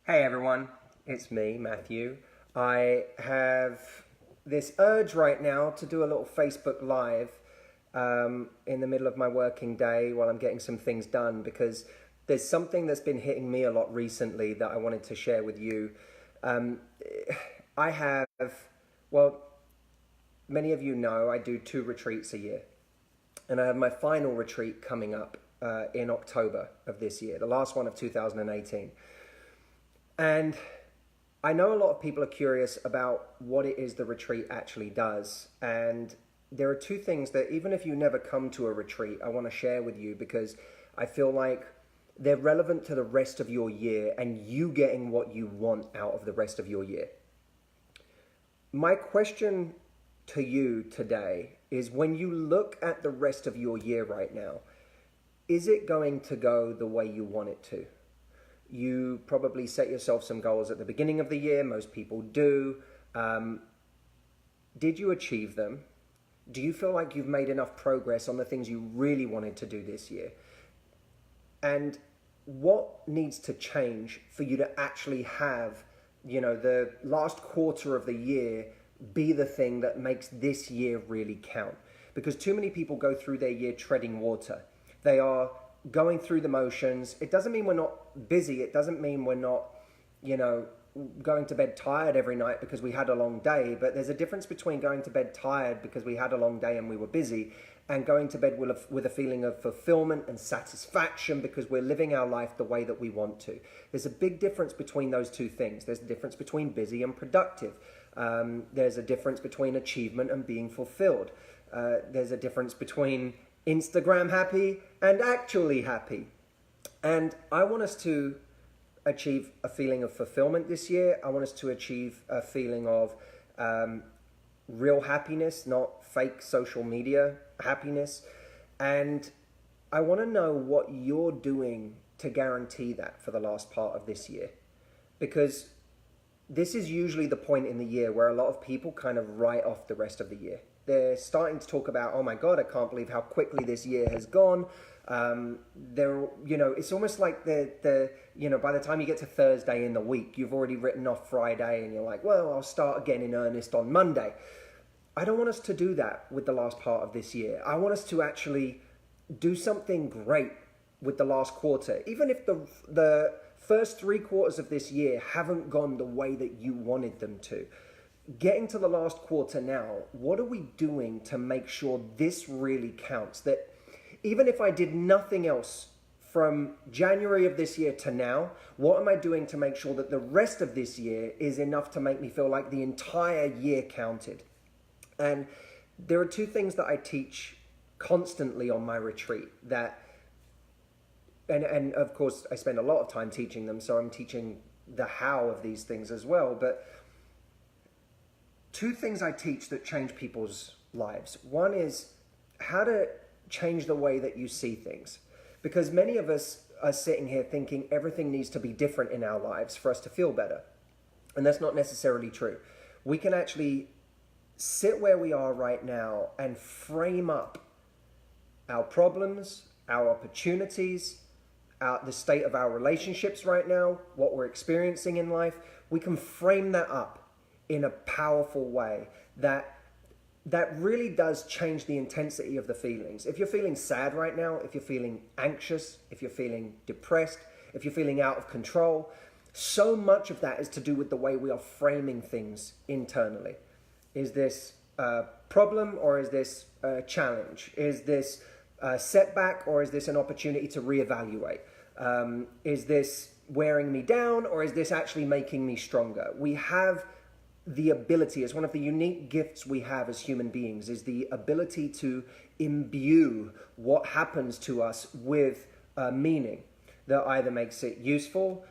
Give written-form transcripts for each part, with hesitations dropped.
Hey everyone, it's me, Matthew. I have this urge right now to do a little Facebook Live in the middle of my working day while I'm getting some things done, because there's something that's been hitting me a lot recently that I wanted to share with you. I have, well, many of you know I do 2 retreats a year, and I have my final retreat coming up in October of this year, the last one of 2018. And I know a lot of people are curious about what it is the retreat actually does. And there are 2 things that, even if you never come to a retreat, I want to share with you, because I feel like they're relevant to the rest of your year and you getting what you want out of the rest of your year. My question to you today is, when you look at the rest of your year right now, is it going to go the way you want it to? You probably set yourself some goals at the beginning of the year. Most people do. Did you achieve them? Do you feel like you've made enough progress on the things you really wanted to do this year? And what needs to change for you to actually have, the last quarter of the year be the thing that makes this year really count? Because too many people go through their year treading water. They are going through the motions. It doesn't mean we're not busy. It doesn't mean we're not, going to bed tired every night because we had a long day. But there's a difference between going to bed tired because we had a long day and we were busy, and going to bed with a feeling of fulfillment and satisfaction because we're living our life the way that we want to. There's a big difference between those 2 things. There's a difference between busy and productive. There's a difference between achievement and being fulfilled. There's a difference between Instagram happy and actually happy. And I want us to achieve a feeling of fulfillment this year. I want us to achieve a feeling of real happiness, not fake social media happiness. And I want to know what you're doing to guarantee that for the last part of this year. Because this is usually the point in the year where a lot of people kind of write off the rest of the year. They're starting to talk about, oh my God, I can't believe how quickly this year has gone. It's almost like by the time you get to Thursday in the week, you've already written off Friday and you're like, well, I'll start again in earnest on Monday. I don't want us to do that with the last part of this year. I want us to actually do something great with the last quarter. Even if the first 3 quarters of this year haven't gone the way that you wanted them to. Getting to the last quarter now, what are we doing to make sure this really counts? That even if I did nothing else from January of this year to now, what am I doing to make sure that the rest of this year is enough to make me feel like the entire year counted? And there are 2 things that I teach constantly on my retreat that, and of course I spend a lot of time teaching them, so I'm teaching the how of these things as well. But 2 things I teach that change people's lives. One is how to change the way that you see things. Because many of us are sitting here thinking everything needs to be different in our lives for us to feel better. And that's not necessarily true. We can actually sit where we are right now and frame up our problems, our opportunities, the state of our relationships right now, what we're experiencing in life. We can frame that up in a powerful way that really does change the intensity of the feelings. If you're feeling sad right now, if you're feeling anxious, if you're feeling depressed, if you're feeling out of control, so much of that is to do with the way we are framing things internally. Is this a problem, or is this a challenge? Is this a setback, or is this an opportunity to reevaluate? Is this wearing me down, or is this actually making me stronger? We have the ability, it's one of the unique gifts we have as human beings, is the ability to imbue what happens to us with meaning that either makes it useful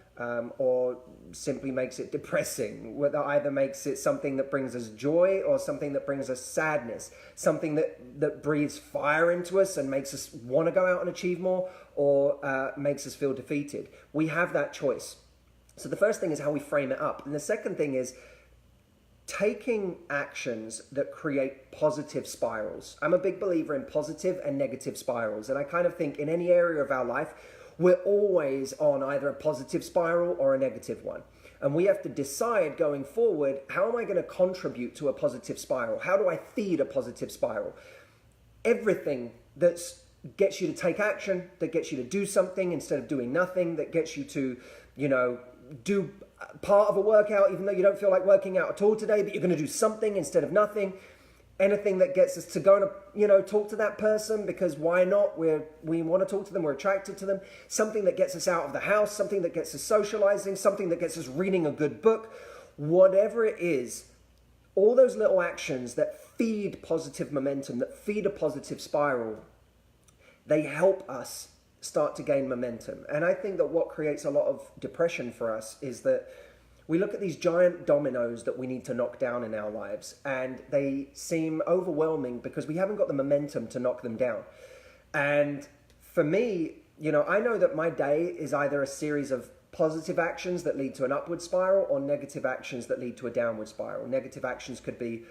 or simply makes it depressing, that either makes it something that brings us joy or something that brings us sadness, something that breathes fire into us and makes us want to go out and achieve more, or makes us feel defeated. We have that choice. So the first thing is how we frame it up. And the second thing is taking actions that create positive spirals. I'm a big believer in positive and negative spirals. And I kind of think in any area of our life, we're always on either a positive spiral or a negative one. And we have to decide going forward, how am I going to contribute to a positive spiral? How do I feed a positive spiral? Everything that gets you to take action, that gets you to do something instead of doing nothing, that gets you to, do part of a workout even though you don't feel like working out at all today, but you're going to do something instead of nothing. Anything that gets us to go and, talk to that person, because why not? We want to talk to them, we're attracted to them. Something that gets us out of the house, something that gets us socializing, something that gets us reading a good book. Whatever it is, all those little actions that feed positive momentum, that feed a positive spiral, they help us start to gain momentum. And I think that what creates a lot of depression for us is that we look at these giant dominoes that we need to knock down in our lives, and they seem overwhelming because we haven't got the momentum to knock them down. And for me, I know that my day is either a series of positive actions that lead to an upward spiral or negative actions that lead to a downward spiral. Negative actions could be,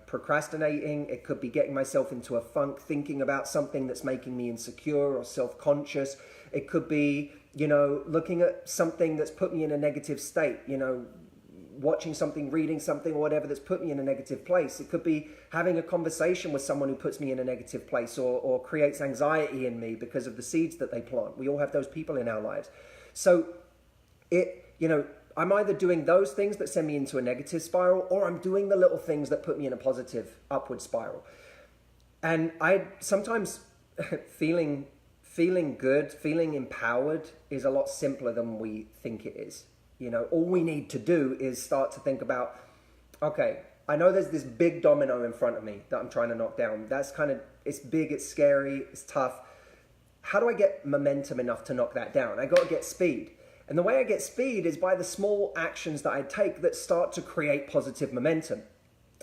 procrastinating. It could be getting myself into a funk, thinking about something that's making me insecure or self-conscious. It could be, looking at something that's put me in a negative state, watching something, reading something, or whatever that's put me in a negative place. It could be having a conversation with someone who puts me in a negative place or creates anxiety in me because of the seeds that they plant. We all have those people in our lives. So I'm either doing those things that send me into a negative spiral, or I'm doing the little things that put me in a positive upward spiral. And I sometimes feeling good, feeling empowered is a lot simpler than we think it is. All we need to do is start to think about, okay, I know there's this big domino in front of me that I'm trying to knock down. It's big, it's scary, it's tough. How do I get momentum enough to knock that down? I got to get speed. And the way I get speed is by the small actions that I take that start to create positive momentum.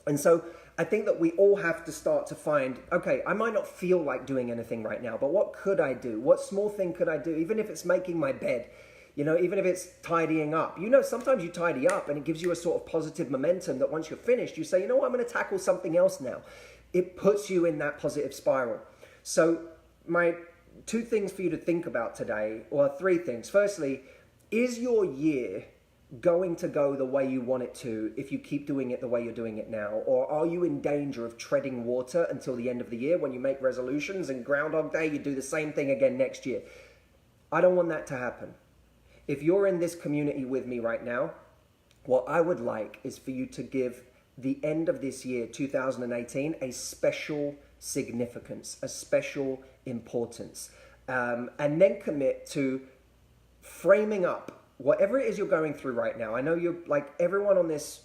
And so I think that we all have to start to find, okay, I might not feel like doing anything right now, but what could I do? What small thing could I do? Even if it's making my bed, even if it's tidying up. Sometimes you tidy up and it gives you a sort of positive momentum that once you're finished, you say, I'm going to tackle something else now. It puts you in that positive spiral. So my 2 things for you to think about today, or 3 things. Firstly, is your year going to go the way you want it to if you keep doing it the way you're doing it now? Or are you in danger of treading water until the end of the year when you make resolutions and Groundhog Day, you do the same thing again next year? I don't want that to happen. If you're in this community with me right now, what I would like is for you to give the end of this year, 2018, a special significance, a special importance, and then commit to framing up whatever it is you're going through right now. I know you're like everyone on this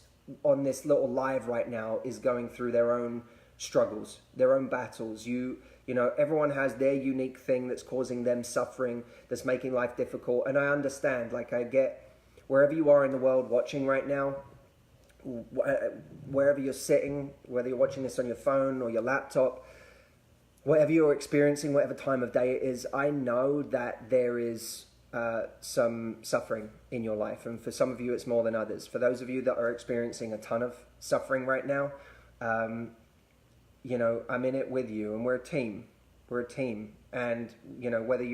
little live right now is going through their own struggles, their own battles. Everyone has their unique thing that's causing them suffering, that's making life difficult. And I understand, I get wherever you are in the world watching right now, wherever you're sitting, whether you're watching this on your phone or your laptop, whatever you're experiencing, whatever time of day it is, I know that there is some suffering in your life, and for some of you it's more than others. For those of you that are experiencing a ton of suffering right now, I'm in it with you, and we're a team. And whether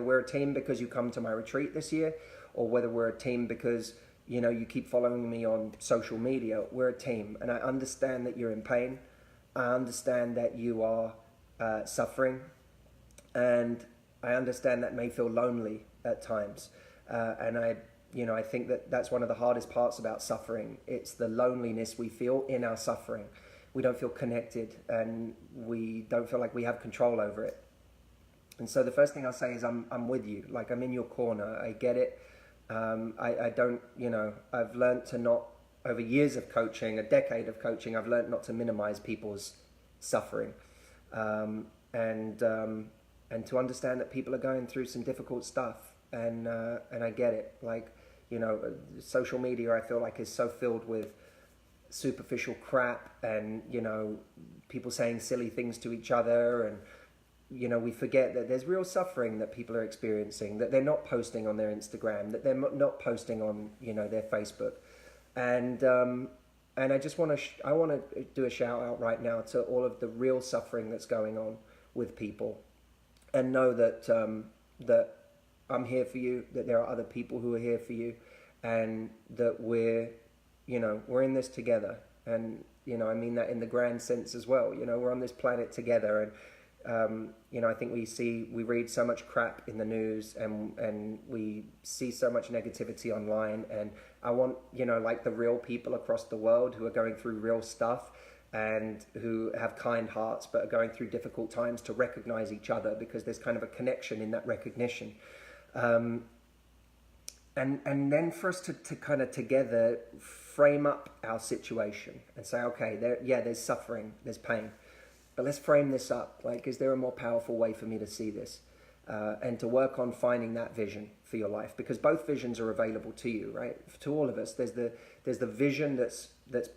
we're a team because you come to my retreat this year, or whether we're a team because you keep following me on social media, we're a team. And I understand that you're in pain. I understand that you are suffering, and I understand that may feel lonely at times, and I think that that's one of the hardest parts about suffering. It's the loneliness we feel in our suffering. We don't feel connected, and we don't feel like we have control over it. And so the first thing I'll say is I'm with you. I'm in your corner. I get it. I don't, I've learned to not, over years of coaching, a decade of coaching, I've learned not to minimize people's suffering, and to understand that people are going through some difficult stuff, and I get it. Social media, I feel like, is so filled with superficial crap, and people saying silly things to each other, and we forget that there's real suffering that people are experiencing, that they're not posting on their Instagram, that they're not posting on their Facebook, and I just want to do a shout out right now to all of the real suffering that's going on with people. And know that that I'm here for you, that there are other people who are here for you, and that we're in this together. And, I mean that in the grand sense as well. We're on this planet together. And, I think we read so much crap in the news, and we see so much negativity online. And I want, like the real people across the world who are going through real stuff and who have kind hearts but are going through difficult times to recognize each other, because there's kind of a connection in that recognition. And then for us to kind of together frame up our situation and say, okay, there's suffering, there's pain, but let's frame this up. Like, is there a more powerful way for me to see this? And to work on finding that vision for your life, because both visions are available to you, right? To all of us, there's the vision that's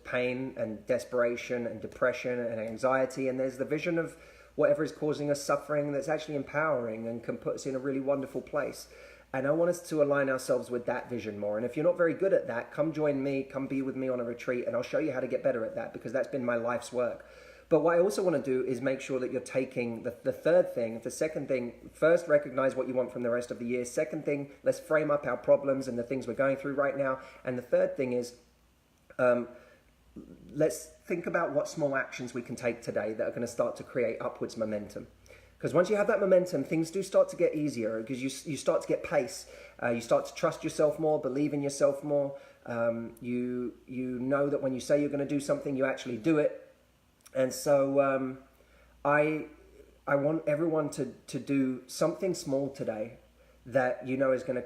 pain and desperation and depression and anxiety, and there's the vision of whatever is causing us suffering that's actually empowering and can put us in a really wonderful place. And I want us to align ourselves with that vision more. And if you're not very good at that, come join me, come be with me on a retreat, and I'll show you how to get better at that, because that's been my life's work. But what I also want to do is make sure that you're taking the second thing, first, recognize what you want from the rest of the year. Second thing, let's frame up our problems and the things we're going through right now. And the third thing is, let's think about what small actions we can take today that are going to start to create upwards momentum. Because once you have that momentum, things do start to get easier, because you start to get pace. You start to trust yourself more, believe in yourself more. You know that when you say you're going to do something, you actually do it. And so I want everyone to do something small today that is going to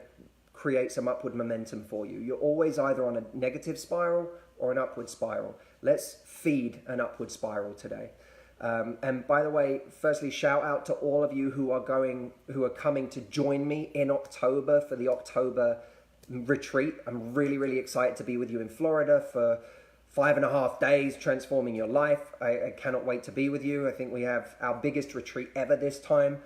create some upward momentum for you. You're always either on a negative spiral or an upward spiral. Let's feed an upward spiral today. And by the way, firstly, shout out to all of you who are coming to join me in October for the October retreat. I'm really, really excited to be with you in Florida for 5.5 days, transforming your life. I cannot wait to be with you. I think we have our biggest retreat ever this time.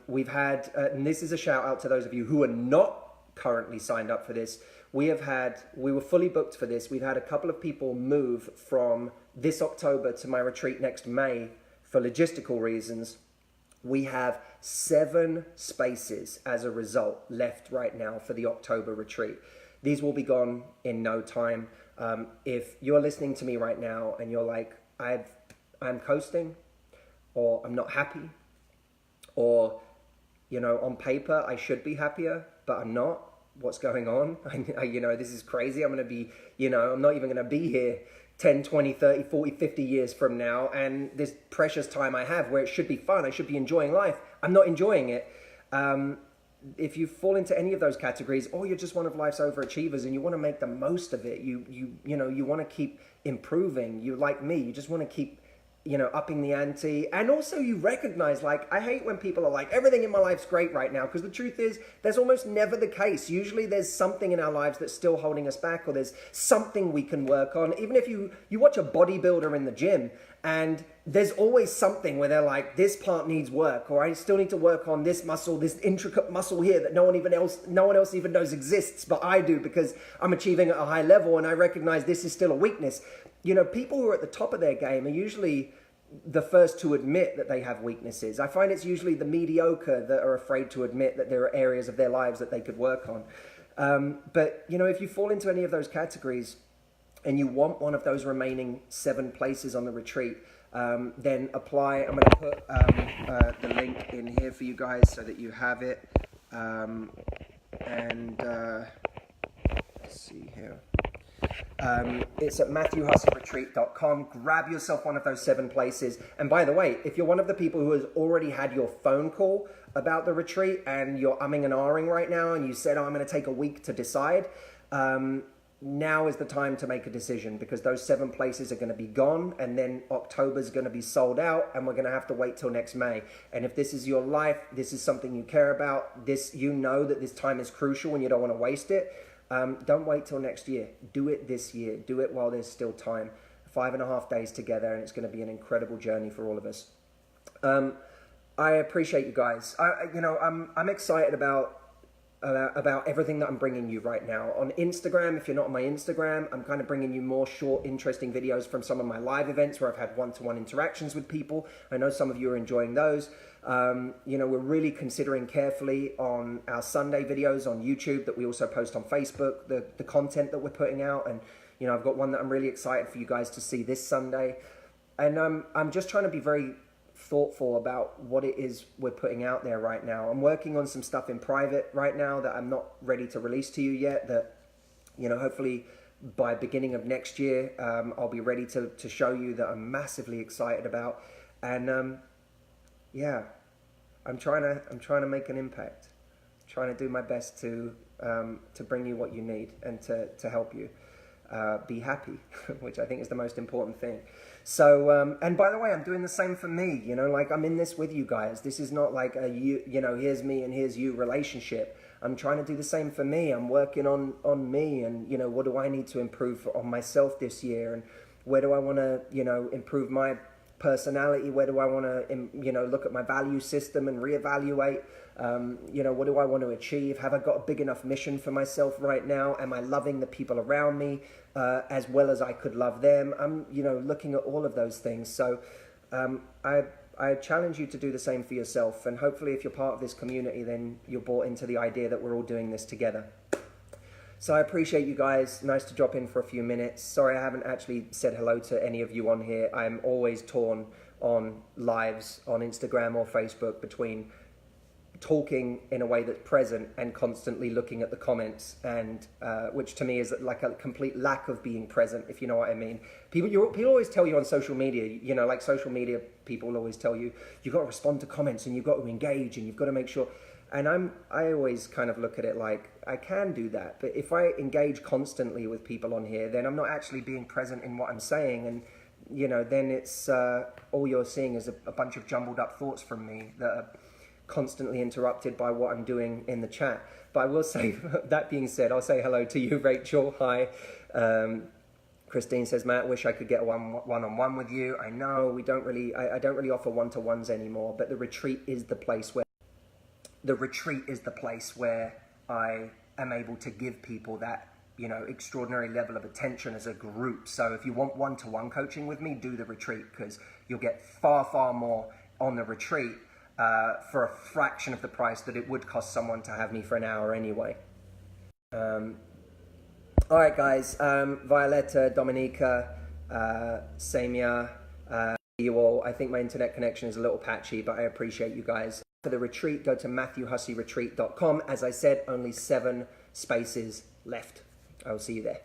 We've had, and this is a shout out to those of you who are not currently signed up for this. We were fully booked for this. We've had a couple of people move from this October to my retreat next May for logistical reasons. We have 7 spaces as a result left right now for the October retreat. These will be gone in no time. If you're listening to me right now and you're like, I'm coasting, or I'm not happy, or, on paper I should be happier, but I'm not. What's going on? This is crazy. I'm going to be, I'm not even going to be here 10, 20, 30, 40, 50 years from now. And this precious time I have where it should be fun, I should be enjoying life, I'm not enjoying it. If you fall into any of those categories, or you're just one of life's overachievers and you want to make the most of it, you want to keep improving. You, like me, you just want to keep, upping the ante. And also you recognize, I hate when people are like, everything in my life's great right now, because the truth is, that's almost never the case. Usually there's something in our lives that's still holding us back, or there's something we can work on. Even if you watch a bodybuilder in the gym, and there's always something where they're like, this part needs work, or I still need to work on this muscle, this intricate muscle here that no one else even knows exists, but I do, because I'm achieving at a high level and I recognize this is still a weakness. People who are at the top of their game are usually the first to admit that they have weaknesses. I find it's usually the mediocre that are afraid to admit that there are areas of their lives that they could work on. But if you fall into any of those categories and you want one of those remaining 7 places on the retreat, then apply. I'm going to put the link in here for you guys so that you have it. Let's see here. It's at MatthewHusseyRetreat.com. Grab yourself one of those 7 places. And by the way, if you're one of the people who has already had your phone call about the retreat and you're umming and ahhing right now, and you said, I'm going to take a week to decide, now is the time to make a decision, because those 7 places are going to be gone, and then October's going to be sold out, and we're going to have to wait till next May. And if this is your life, this is something you care about, that this time is crucial and you don't want to waste it, don't wait till next year. Do it this year. Do it while there's still time. 5.5 days together, and it's going to be an incredible journey for all of us. I appreciate you guys. I'm excited about about everything that I'm bringing you right now. On Instagram, if you're not on my Instagram, I'm kind of bringing you more short, interesting videos from some of my live events where I've had one-to-one interactions with people. I know some of you are enjoying those. You know, we're really considering carefully on our Sunday videos on YouTube that we also post on Facebook, the content that we're putting out. And, you know, I've got one that I'm really excited for you guys to see this Sunday. And I'm just trying to be very thoughtful about what it is we're putting out there right now. I'm working on some stuff in private right now that I'm not ready to release to you yet, that, you know, hopefully by beginning of next year, I'll be ready to show you, that I'm massively excited about. And yeah, I'm trying to make an impact, trying to do my best to bring you what you need and to help you be happy, which I think is the most important thing. So, and by the way, I'm doing the same for me, you know, like I'm in this with you guys. This is not like a, you know, here's me and here's you relationship. I'm trying to do the same for me. I'm working on me and, you know, what do I need to improve on myself this year? And where do I want to, you know, improve my personality? Where do I want to, you know, look at my value system and reevaluate? You know, what do I want to achieve? Have I got a big enough mission for myself right now? Am I loving the people around me as well as I could love them? I'm, you know, looking at all of those things. So I challenge you to do the same for yourself. And hopefully if you're part of this community, then you're bought into the idea that we're all doing this together. So I appreciate you guys. Nice to drop in for a few minutes. Sorry I haven't actually said hello to any of you on here. I'm always torn on lives on Instagram or Facebook between talking in a way that's present and constantly looking at the comments, and which to me is like a complete lack of being present, if you know what I mean. People always tell you on social media, you know, like social media people always tell you, you've got to respond to comments and you've got to engage and you've got to make sure. And I always kind of look at it like, I can do that, but if I engage constantly with people on here, then I'm not actually being present in what I'm saying. And, you know, then it's all you're seeing is a bunch of jumbled up thoughts from me that are constantly interrupted by what I'm doing in the chat. But I will say, that being said, I'll say hello to you, Rachel. Hi. Christine says, Matt, wish I could get a one-on-one with you. I know we don't really, I don't really offer one-to-ones anymore, but the retreat is the place where I am able to give people that, you know, extraordinary level of attention as a group. So if you want one-to-one coaching with me, do the retreat, because you'll get far, far more on the retreat for a fraction of the price that it would cost someone to have me for an hour anyway. All right, guys. Violetta, Dominica, Samia, you all. I think my internet connection is a little patchy, but I appreciate you guys. For the retreat, go to MatthewHusseyRetreat.com. As I said, only 7 spaces left. I will see you there.